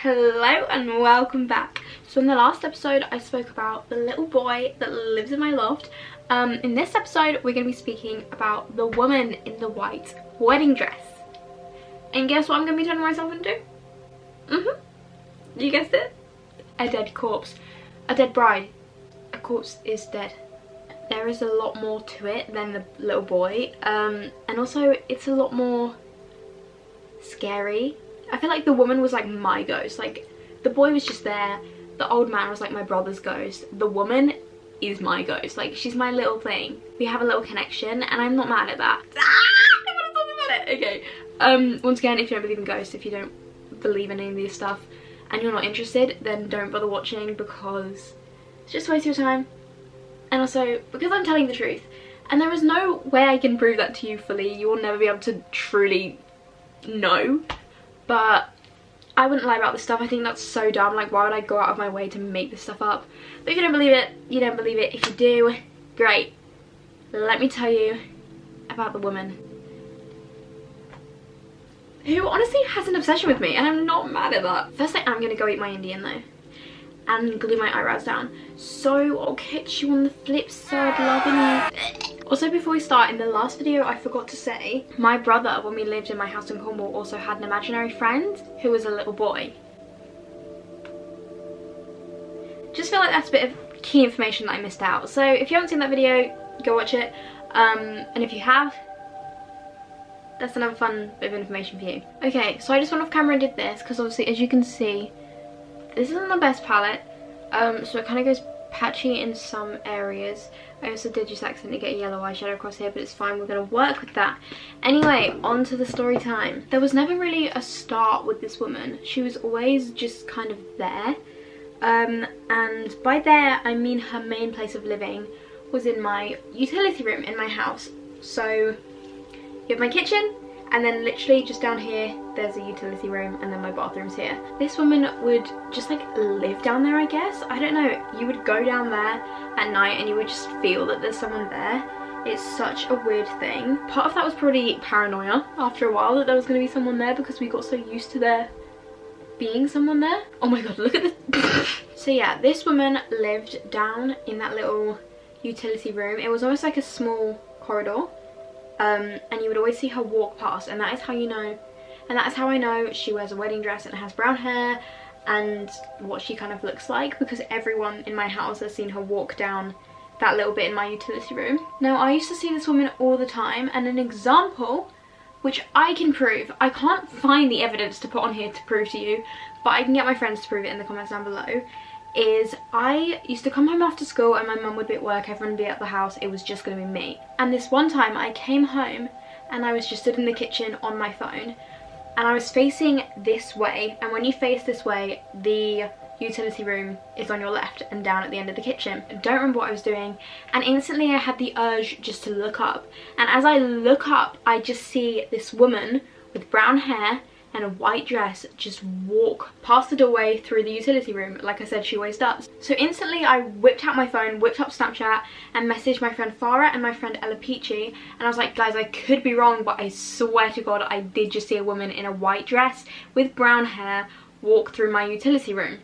Hello and welcome back. So in the last episode I spoke about the little boy that lives in my loft. In this episode we're going to be speaking about the woman in the white wedding dress. And guess what I'm going to be turning myself into? You guessed it. A dead corpse. A dead bride. A corpse is dead. There is a lot more to it than the little boy. And also it's a lot more scary. I feel like the woman was like my ghost. Like the boy was just there. The old man was like my brother's ghost. The woman is my ghost. Like she's my little thing. We have a little connection and I'm not mad at that. I don't want to talk about it. Okay. Once again, if you don't believe in ghosts, if you don't believe in any of this stuff and you're not interested, then don't bother watching because it's just a waste of your time. And also because I'm telling the truth. And there is no way I can prove that to you fully. You will never be able to truly know. But I wouldn't lie about this stuff. I think that's so dumb. Like, why would I go out of my way to make this stuff up? But if you don't believe it, you don't believe it. If you do, great. Let me tell you about the woman who honestly has an obsession with me, and I'm not mad at that. First, I am going to go eat my Indian though and glue my eyebrows down. So I'll catch you on the flip side, loving you. Also, before we start, in the last video I forgot to say, my brother, when we lived in my house in Cornwall, also had an imaginary friend who was a little boy. Just feel like that's a bit of key information that I missed out. So if you haven't seen that video, go watch it. And if you have, that's another fun bit of information for you. Okay, so I just went off camera and did this because obviously, as you can see, this isn't the best palette. So it kind of goes patchy in some areas. I also did just accidentally get a yellow eyeshadow across here, but it's fine, we're going to work with that. Anyway, on to the story time. There was never really a start with this woman. She was always just kind of there. And by there I mean her main place of living was in my utility room in my house. So you have my kitchen, and then literally just down here there's a utility room, and then my bathroom's here. This woman would just like live down there, I guess. I don't know. You would go down there at night and you would just feel that there's someone there. It's such a weird thing. Part of that was probably paranoia after a while that there was going to be someone there because we got so used to there being someone there. Oh my god, look at this. So yeah, this woman lived down in that little utility room. It was almost like a small corridor. And you would always see her walk past, and that is how you know, and that is how I know she wears a wedding dress and has brown hair and what she kind of looks like, because everyone in my house has seen her walk down that little bit in my utility room. Now, I used to see this woman all the time, and an example which I can prove, I can't find the evidence to put on here to prove to you, but I can get my friends to prove it in the comments down below, is I used to come home after school and my mum would be at work, everyone would be at the house, it was just going to be me. And this one time I came home and I was just stood in the kitchen on my phone and I was facing this way, and when you face this way the utility room is on your left and down at the end of the kitchen. I don't remember what I was doing, and instantly I had the urge just to look up, and as I look up I just see this woman with brown hair and a white dress just walk past the doorway through the utility room, like I said she always does. So instantly I whipped out my phone, whipped up Snapchat and messaged my friend Farah and my friend Ella Peachy, and I was like, guys, I could be wrong, but I swear to god I did just see a woman in a white dress with brown hair walk through my utility room.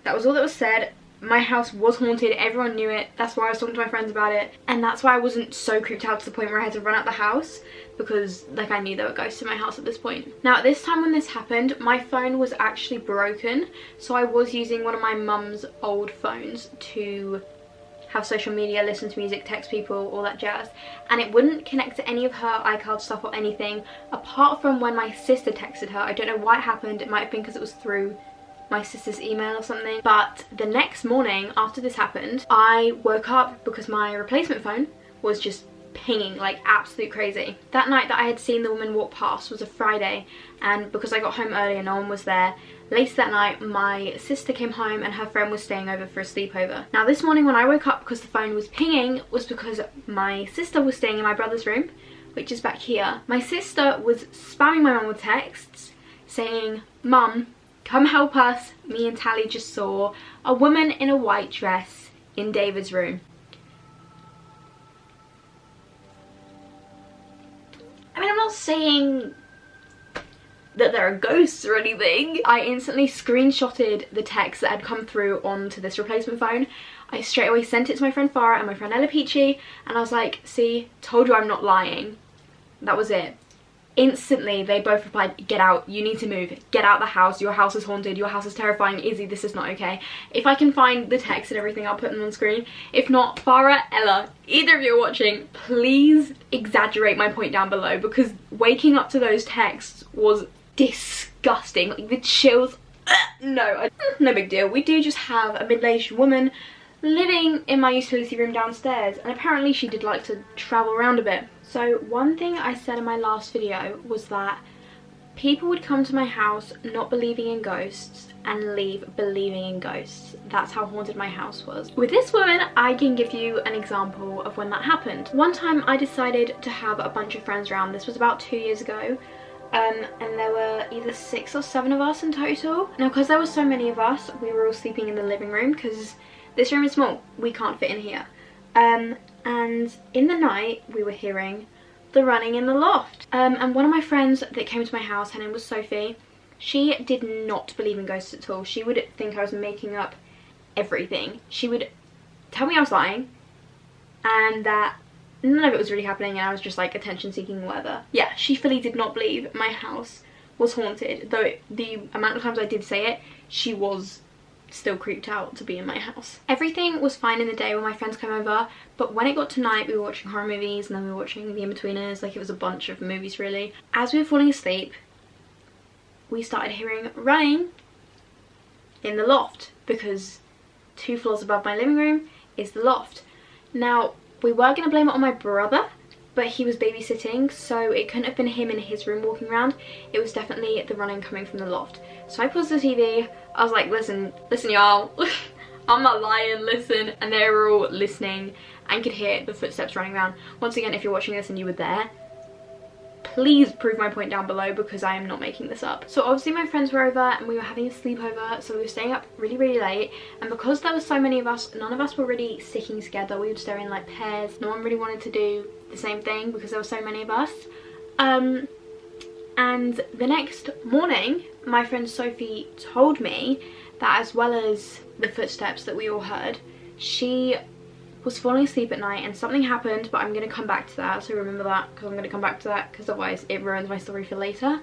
That was all that was said. My house was haunted, everyone knew it, that's why I was talking to my friends about it, and that's why I wasn't so creeped out to the point where I had to run out the house, because like I knew there were ghosts in my house at this point. Now at this time when this happened, my phone was actually broken, so I was using one of my mum's old phones to have social media, listen to music, text people, all that jazz, and it wouldn't connect to any of her iCloud stuff or anything, apart from when my sister texted her. I don't know why it happened, it might have been because it was through my sister's email or something. But the next morning after this happened, I woke up because my replacement phone was just pinging like absolute crazy. That night that I had seen the woman walk past was a Friday, and because I got home early and no one was there, later that night my sister came home and her friend was staying over for a sleepover. Now this morning when I woke up because the phone was pinging was because my sister was staying in my brother's room, which is back here. My sister was spamming my mum with texts saying, "Mum, come help us, me and Tally just saw a woman in a white dress in David's room." I mean, I'm not saying that there are ghosts or anything. I instantly screenshotted the text that had come through onto this replacement phone. I straight away sent it to my friend Farah and my friend Ella Peachy, and I was like, see, told you I'm not lying. That was it. Instantly they both replied, get out, you need to move, get out the house, your house is haunted, your house is terrifying, Izzy, this is not okay. If I can find the text and everything, I'll put them on screen. If not, Farah, Ella, either of you are watching, please exaggerate my point down below, because waking up to those texts was disgusting. Like the chills, no big deal. We do just have a middle-aged woman living in my utility room downstairs, and apparently she did like to travel around a bit. So one thing I said in my last video was that people would come to my house not believing in ghosts and leave believing in ghosts. That's how haunted my house was. With this woman, I can give you an example of when that happened. One time I decided to have a bunch of friends around. This was about 2 years ago. And there were either 6 or 7 of us in total. Now, because there were so many of us, we were all sleeping in the living room because this room is small. We can't fit in here. And in the night, we were hearing the running in the loft. And one of my friends that came to my house, her name was Sophie, she did not believe in ghosts at all. She would think I was making up everything. She would tell me I was lying and that none of it was really happening and I was just like attention seeking or whatever. Yeah, she fully did not believe my house was haunted, though the amount of times I did say it, she was still creeped out to be in my house. Everything was fine in the day when my friends came over, but when it got to night, we were watching horror movies and then we were watching The In-Betweeners. Like, it was a bunch of movies really. As we were falling asleep, we started hearing running in the loft, because 2 floors above my living room is the loft. Now, we were going to blame it on my brother, but he was babysitting, so it couldn't have been him in his room walking around. It was definitely the running coming from the loft. So I paused the TV. I was like, listen y'all, I'm not lying, listen. And they were all listening and could hear the footsteps running around. Once again, if you're watching this and you were there, please prove my point down below, because I am not making this up. So obviously my friends were over and we were having a sleepover, so we were staying up really late, and because there were so many of us, none of us were really sticking together. We would stay in like pairs. No one really wanted to do the same thing because there were so many of us. And the next morning, my friend Sophie told me that as well as the footsteps that we all heard, she was falling asleep at night and something happened, but I'm going to come back to that, so remember that, because I'm going to come back to that, because otherwise it ruins my story for later.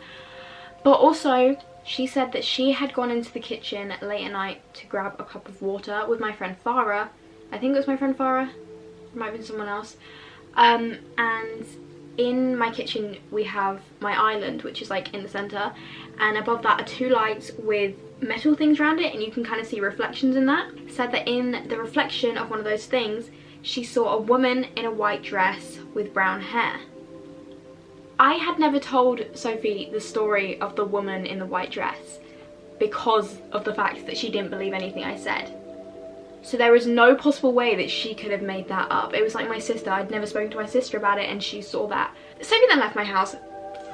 But also, she said that she had gone into the kitchen late at night to grab a cup of water with my friend Farah. I think it was my friend Farah, it might have been someone else. And in my kitchen we have my island, which is like in the centre, and above that are 2 lights with metal things around it, and you can kind of see reflections in that. Said that in the reflection of one of those things, she saw a woman in a white dress with brown hair. I had never told Sophie the story of the woman in the white dress because of the fact that she didn't believe anything I said. So there was no possible way that she could have made that up. It was like my sister. I'd never spoken to my sister about it and she saw that. Sophie then left my house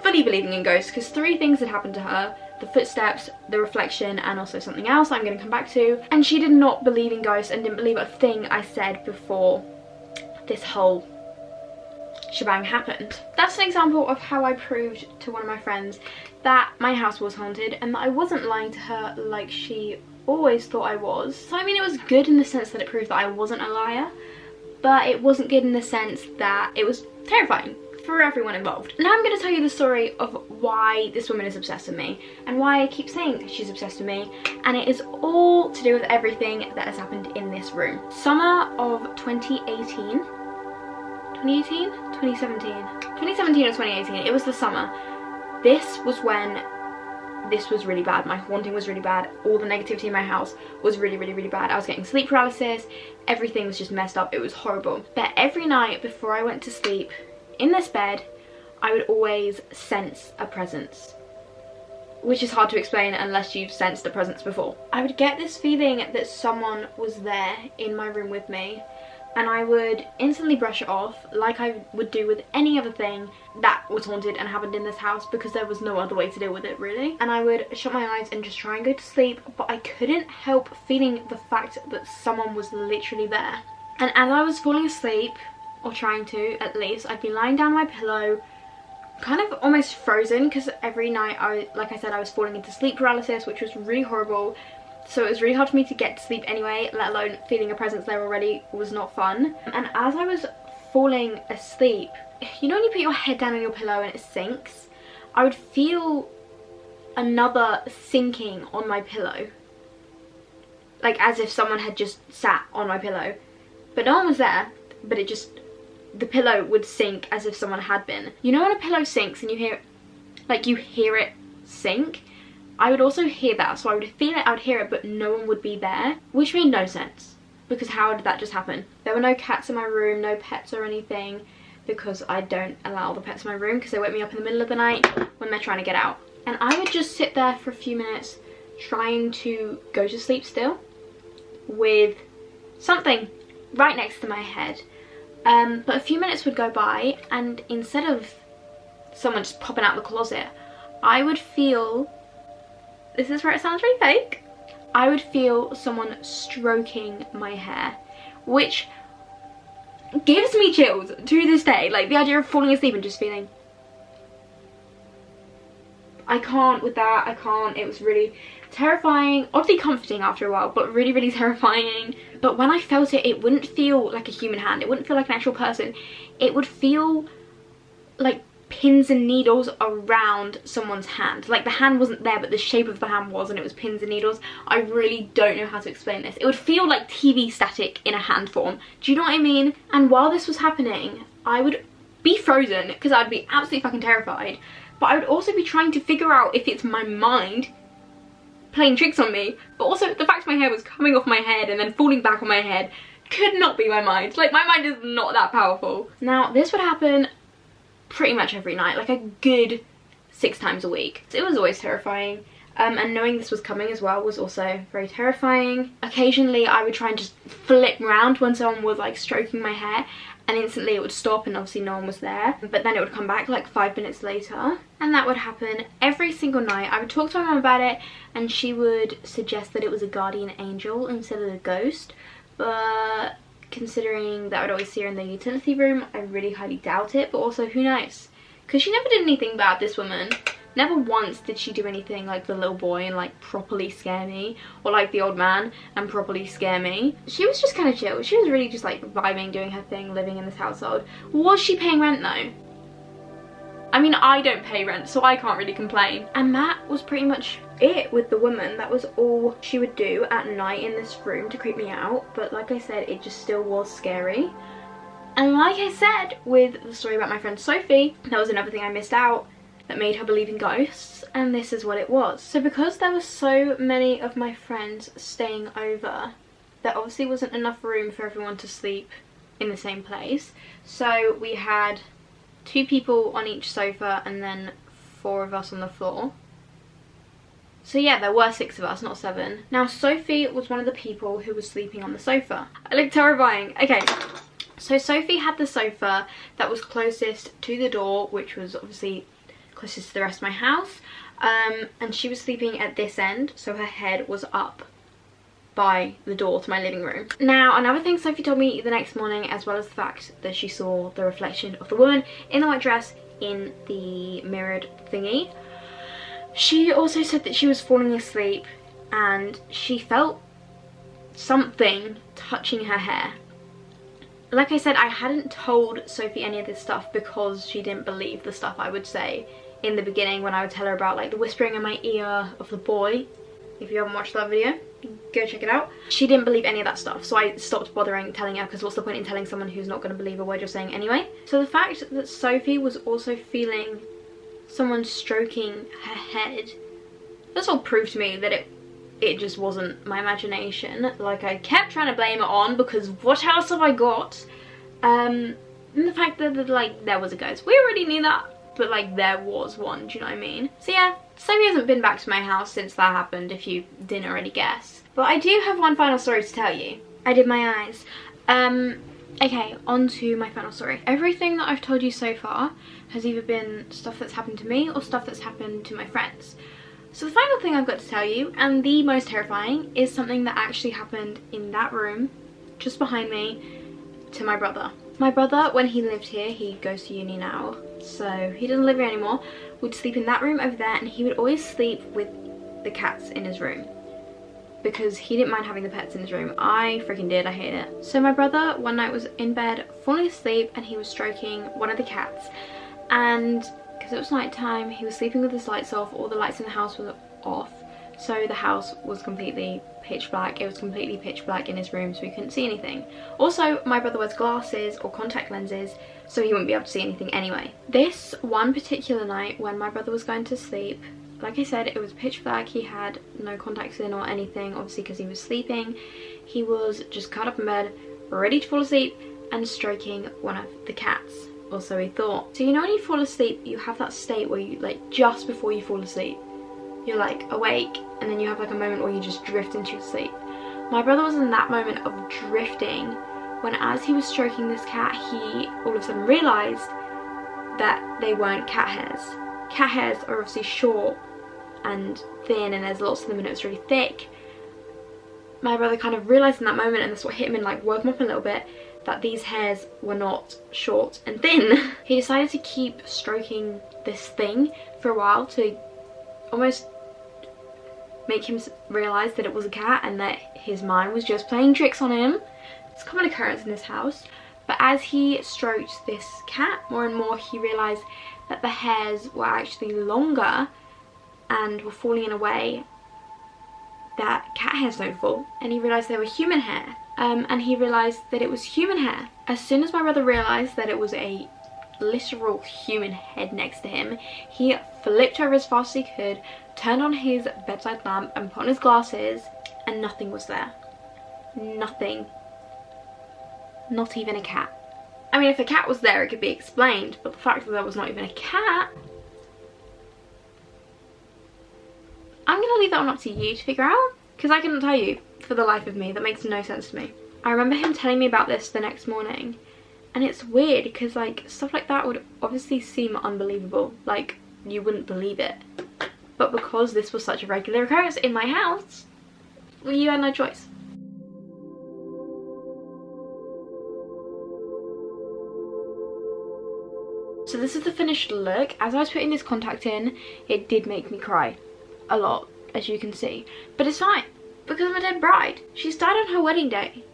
fully believing in ghosts, because 3 things had happened to her: the footsteps, the reflection, and also something else I'm going to come back to. And she did not believe in ghosts and didn't believe a thing I said before this whole shebang happened. That's an example of how I proved to one of my friends that my house was haunted and that I wasn't lying to her like she always thought I was. So I mean, it was good in the sense that it proved that I wasn't a liar, but it wasn't good in the sense that it was terrifying for everyone involved. Now I'm going to tell you the story of why this woman is obsessed with me and why I keep saying she's obsessed with me, and it is all to do with everything that has happened in this room. Summer of 2017 or 2018, it was the summer. This was when this was really bad. My haunting was really bad. All the negativity in my house was really bad. I was getting sleep paralysis. Everything was just messed up. It was horrible. But every night before I went to sleep in this bed, I would always sense a presence, which is hard to explain unless you've sensed a presence before. I would get this feeling that someone was there in my room with me, and I would instantly brush it off like I would do with any other thing that was haunted and happened in this house, because there was no other way to deal with it really. And I would shut my eyes and just try and go to sleep, but I couldn't help feeling the fact that someone was literally there. And as I was falling asleep, or trying to at least, I'd be lying down on my pillow, kind of almost frozen, because every night like I said, I was falling into sleep paralysis, which was really horrible. So it was really hard for me to get to sleep anyway, let alone feeling a presence there already was not fun. And as I was falling asleep, you know when you put your head down on your pillow and it sinks? I would feel another sinking on my pillow, like as if someone had just sat on my pillow, but no one was there, but it just, the pillow would sink as if someone had been. You know when a pillow sinks and you hear, like you hear it sink? I would also hear that, so I would feel it, I would hear it, but no one would be there, which made no sense, because how did that just happen? There were no cats in my room, no pets or anything, because I don't allow the pets in my room because they wake me up in the middle of the night when they're trying to get out. And I would just sit there for a few minutes trying to go to sleep still with something right next to my head. But a few minutes would go by, and instead of someone just popping out the closet, I would feel, this is where it sounds really fake, I would feel someone stroking my hair, which gives me chills to this day. Like the idea of falling asleep and just feeling, I can't with that, I can't. It was really terrifying, oddly comforting after a while, but really, really terrifying. But when I felt it, it wouldn't feel like a human hand, it wouldn't feel like an actual person, it would feel like pins and needles around someone's hand. Like the hand wasn't there, but the shape of the hand was, and it was pins and needles. I really don't know how to explain this. It would feel like TV static in a hand form. Do you know what I mean? And while this was happening, I would be frozen because I'd be absolutely fucking terrified, but I would also be trying to figure out if it's my mind playing tricks on me. But also the fact my hair was coming off my head and then falling back on my head could not be my mind. Like my mind is not that powerful. Now this would happen pretty much every night, like a good 6 times a week. So it was always terrifying, and knowing this was coming as well was also very terrifying. Occasionally I would try and just flip around when someone was like stroking my hair, and instantly it would stop and obviously no one was there, but then it would come back like 5 minutes later. And that would happen every single night. I would talk to my mum about it and she would suggest that it was a guardian angel instead of a ghost, but considering that I would always see her in the utility room, I really highly doubt it. But also, who knows, because she never did anything bad, this woman. Never once did she do anything like the little boy and like properly scare me, or like the old man and properly scare me. She was just kind of chill. She was really just like vibing, doing her thing, living in this household. Was she paying rent though? I mean, I don't pay rent, so I can't really complain. And that was pretty much it with the woman. That was all she would do at night in this room to creep me out. But like I said, it just still was scary. And like I said with the story about my friend Sophie, that was another thing I missed out that made her believe in ghosts, and this is what it was. So because there were so many of my friends staying over, there obviously wasn't enough room for everyone to sleep in the same place. So we had 2 people on each sofa and then 4 of us on the floor. So yeah, there were 6 of us, not 7. Now Sophie was one of the people who was sleeping on the sofa. I look terrifying. Okay, so Sophie had the sofa that was closest to the door, which was obviously closest to the rest of my house, and she was sleeping at this end, so her head was up by the door to my living room. Now another thing Sophie told me the next morning, as well as the fact that she saw the reflection of the woman in the white dress in the mirrored thingy, she also said that she was falling asleep and she felt something touching her hair. Like I said, I hadn't told Sophie any of this stuff because she didn't believe the stuff I would say in the beginning when I would tell her about like the whispering in my ear of the boy. If you haven't watched that video, go check it out. She didn't believe any of that stuff, so I stopped bothering telling her, because what's the point in telling someone who's not going to believe a word you're saying anyway. So the fact that Sophie was also feeling someone stroking her head, this all proved to me that it just wasn't my imagination. Like I kept trying to blame it on, because what else have I got? And the fact that like there was a ghost, we already knew that, but like there was one, do you know what I mean? So yeah, Sophie hasn't been back to my house since that happened, if you didn't already guess. But I do have one final story to tell you. I did my eyes. Okay, on to my final story. Everything that I've told you so far has either been stuff that's happened to me or stuff that's happened to my friends. So the final thing I've got to tell you, and the most terrifying, is something that actually happened in that room just behind me to my brother. My brother, when he lived here, he goes to uni now, so he doesn't live here anymore, would sleep in that room over there, and he would always sleep with the cats in his room because he didn't mind having the pets in his room. I freaking did, I hate it. So my brother one night was in bed falling asleep and he was stroking one of the cats, and because it was night time, he was sleeping with his lights off. All the lights in the house were off, so the house was completely pitch black. It was completely pitch black in his room, so he couldn't see anything. Also, my brother wears glasses or contact lenses, so he wouldn't be able to see anything anyway. This one particular night when my brother was going to sleep, like I said, it was pitch black. He had no contacts in or anything, obviously because he was sleeping. He was just curled up in bed, ready to fall asleep, and stroking one of the cats, or so he thought. So you know when you fall asleep, you have that state where you, like, just before you fall asleep, you're like awake, and then you have like a moment where you just drift into your sleep. My brother was in that moment of drifting when, as he was stroking this cat, he all of a sudden realised that they weren't cat hairs. Cat hairs are obviously short and thin, and there's lots of them, and it was really thick. My brother kind of realised in that moment, and that's what hit him and like woke him up a little bit, that these hairs were not short and thin. He decided to keep stroking this thing for a while to almost make him realise that it was a cat and that his mind was just playing tricks on him. It's a common occurrence in this house. But as he stroked this cat more and more, he realised that the hairs were actually longer and were falling in a way that cat hairs don't fall. And he realised they were human hair. And he realised that it was human hair. As soon as my brother realised that it was a literal human head next to him, he flipped over as fast as he could, turned on his bedside lamp and put on his glasses, and nothing was there. Nothing. Not even a cat. I mean, if a cat was there, it could be explained, but the fact that there was not even a cat, I'm gonna leave that one up to you to figure out, because I couldn't tell you for the life of me. That makes no sense to me. I remember him telling me about this the next morning, and it's weird because like stuff like that would obviously seem unbelievable, like you wouldn't believe it, but because this was such a regular occurrence in my house, well, you had no choice. So this is the finished look. As I was putting this contact in, it did make me cry a lot, as you can see, but it's fine because I'm a dead bride. She's died on her wedding day.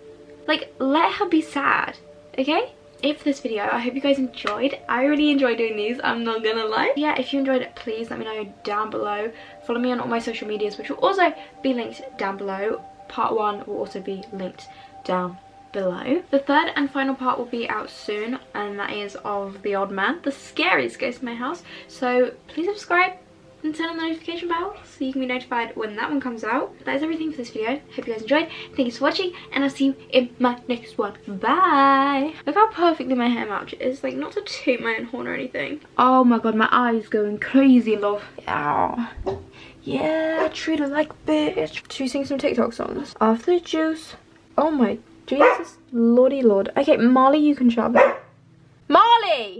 Like, let her be sad, okay? It for this video. I hope you guys enjoyed. I really enjoy doing these, I'm not gonna lie. Yeah, if you enjoyed it, please let me know down below. Follow me on all my social medias, which will also be linked down below. Part 1 will also be linked down below. The third and final part will be out soon, and that is of The Odd Man, the scariest ghost in my house. So please subscribe and turn on the notification bell so you can be notified when that one comes out. That is everything for this video. Hope you guys enjoyed. Thank you for watching, and I'll see you in my next one. Bye. Look how perfectly my hair matches. Like, not to toot my own horn or anything. Oh my god, my eye's going crazy, love. Yeah. Yeah, treat her like a bitch. Should we sing some TikTok songs? After the juice. Oh my Jesus, lordy lord. Okay, Marley, you can shut up. Marley!